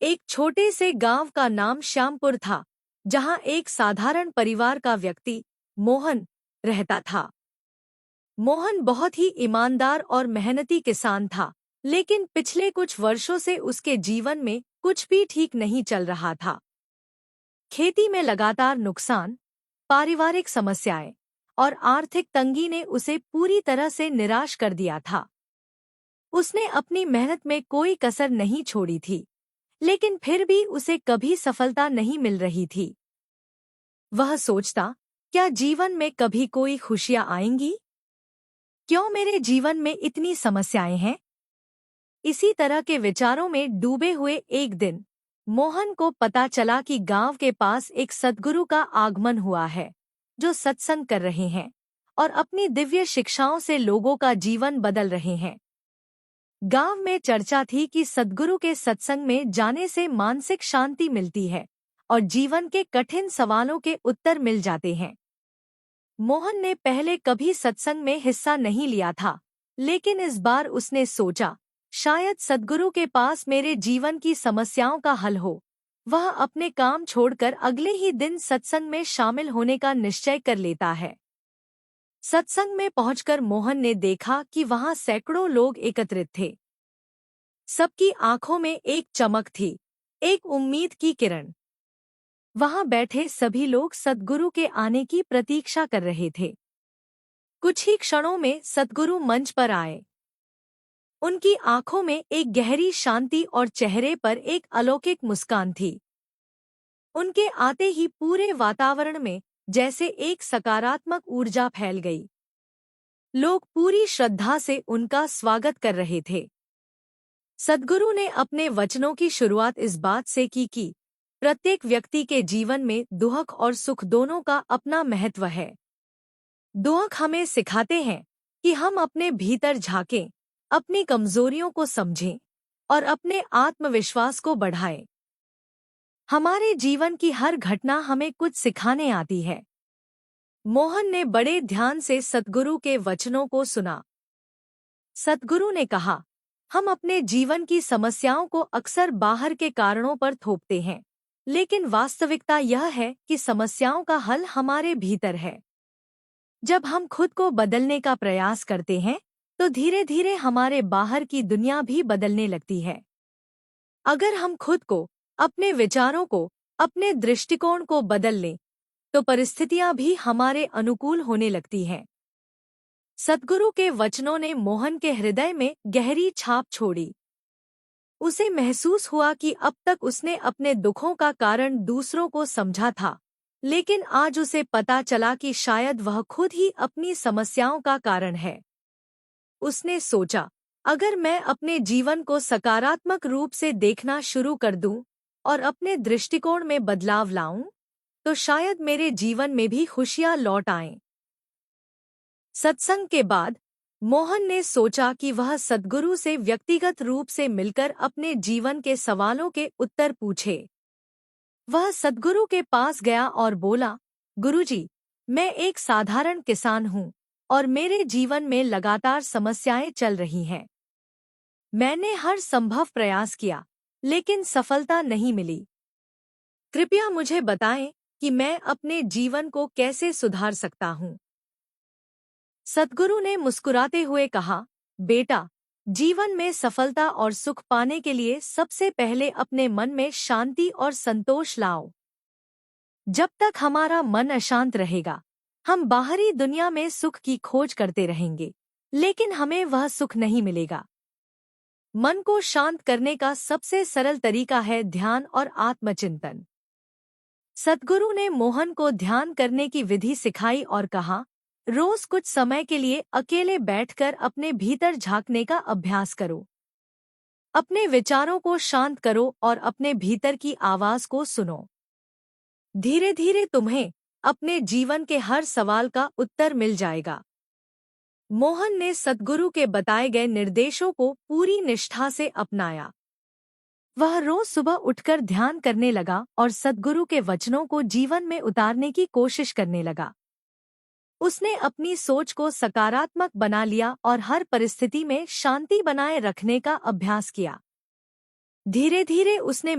एक छोटे से गांव का नाम श्यामपुर था, जहां एक साधारण परिवार का व्यक्ति मोहन रहता था। मोहन बहुत ही ईमानदार और मेहनती किसान था, लेकिन पिछले कुछ वर्षों से उसके जीवन में कुछ भी ठीक नहीं चल रहा था। खेती में लगातार नुकसान, पारिवारिक समस्याएं और आर्थिक तंगी ने उसे पूरी तरह से निराश कर दिया था। उसने अपनी मेहनत में कोई कसर नहीं छोड़ी थी, लेकिन फिर भी उसे कभी सफलता नहीं मिल रही थी। वह सोचता, क्या जीवन में कभी कोई खुशियां आएंगी? क्यों मेरे जीवन में इतनी समस्याएं हैं? इसी तरह के विचारों में डूबे हुए एक दिन मोहन को पता चला कि गांव के पास एक सद्गुरु का आगमन हुआ है, जो सत्संग कर रहे हैं और अपनी दिव्य शिक्षाओं से लोगों का जीवन बदल रहे हैं। गांव में चर्चा थी कि सद्गुरु के सत्संग में जाने से मानसिक शांति मिलती है और जीवन के कठिन सवालों के उत्तर मिल जाते हैं। मोहन ने पहले कभी सत्संग में हिस्सा नहीं लिया था, लेकिन इस बार उसने सोचा, शायद सद्गुरु के पास मेरे जीवन की समस्याओं का हल हो। वह अपने काम छोड़कर अगले ही दिन सत्संग में शामिल होने का निश्चय कर लेता है। सत्संग में पहुंचकर मोहन ने देखा कि वहां सैकड़ों लोग एकत्रित थे। सबकी आंखों में एक चमक थी, एक उम्मीद की किरण। वहां बैठे सभी लोग सद्गुरु के आने की प्रतीक्षा कर रहे थे। कुछ ही क्षणों में सद्गुरु मंच पर आए। उनकी आंखों में एक गहरी शांति और चेहरे पर एक अलौकिक मुस्कान थी। उनके आते ही पूरे वातावरण में जैसे एक सकारात्मक ऊर्जा फैल गई। लोग पूरी श्रद्धा से उनका स्वागत कर रहे थे। सद्गुरु ने अपने वचनों की शुरुआत इस बात से की कि प्रत्येक व्यक्ति के जीवन में दुख और सुख दोनों का अपना महत्व है। दुख हमें सिखाते हैं कि हम अपने भीतर झांकें, अपनी कमजोरियों को समझें और अपने आत्मविश्वास को बढ़ाएं। हमारे जीवन की हर घटना हमें कुछ सिखाने आती है। मोहन ने बड़े ध्यान से सद्गुरु के वचनों को सुना। सद्गुरु ने कहा, हम अपने जीवन की समस्याओं को अक्सर बाहर के कारणों पर थोपते हैं, लेकिन वास्तविकता यह है कि समस्याओं का हल हमारे भीतर है। जब हम खुद को बदलने का प्रयास करते हैं, तो धीरे धीरे हमारे बाहर की दुनिया भी बदलने लगती है। अगर हम खुद को, अपने विचारों को, अपने दृष्टिकोण को बदल लें, तो परिस्थितियां भी हमारे अनुकूल होने लगती हैं। सद्गुरु के वचनों ने मोहन के हृदय में गहरी छाप छोड़ी। उसे महसूस हुआ कि अब तक उसने अपने दुखों का कारण दूसरों को समझा था, लेकिन आज उसे पता चला कि शायद वह खुद ही अपनी समस्याओं का कारण है। उसने सोचा, अगर मैं अपने जीवन को सकारात्मक रूप से देखना शुरू कर दूं और अपने दृष्टिकोण में बदलाव लाऊं, तो शायद मेरे जीवन में भी खुशियां लौट आएं। सत्संग के बाद मोहन ने सोचा कि वह सद्गुरु से व्यक्तिगत रूप से मिलकर अपने जीवन के सवालों के उत्तर पूछे। वह सद्गुरु के पास गया और बोला, गुरुजी, मैं एक साधारण किसान हूँ और मेरे जीवन में लगातार समस्याएं चल रही हैं। मैंने हर संभव प्रयास किया, लेकिन सफलता नहीं मिली। कृपया मुझे बताएं कि मैं अपने जीवन को कैसे सुधार सकता हूँ। सद्गुरु ने मुस्कुराते हुए कहा, बेटा, जीवन में सफलता और सुख पाने के लिए सबसे पहले अपने मन में शांति और संतोष लाओ। जब तक हमारा मन अशांत रहेगा, हम बाहरी दुनिया में सुख की खोज करते रहेंगे, लेकिन हमें वह सुख नहीं मिलेगा। मन को शांत करने का सबसे सरल तरीका है ध्यान और आत्मचिंतन। सद्गुरु ने मोहन को ध्यान करने की विधि सिखाई और कहा, रोज कुछ समय के लिए अकेले बैठकर अपने भीतर झांकने का अभ्यास करो। अपने विचारों को शांत करो और अपने भीतर की आवाज को सुनो। धीरे धीरे तुम्हें अपने जीवन के हर सवाल का उत्तर मिल जाएगा। मोहन ने सद्गुरु के बताए गए निर्देशों को पूरी निष्ठा से अपनाया। वह रोज सुबह उठकर ध्यान करने लगा और सद्गुरु के वचनों को जीवन में उतारने की कोशिश करने लगा। उसने अपनी सोच को सकारात्मक बना लिया और हर परिस्थिति में शांति बनाए रखने का अभ्यास किया। धीरे धीरे उसने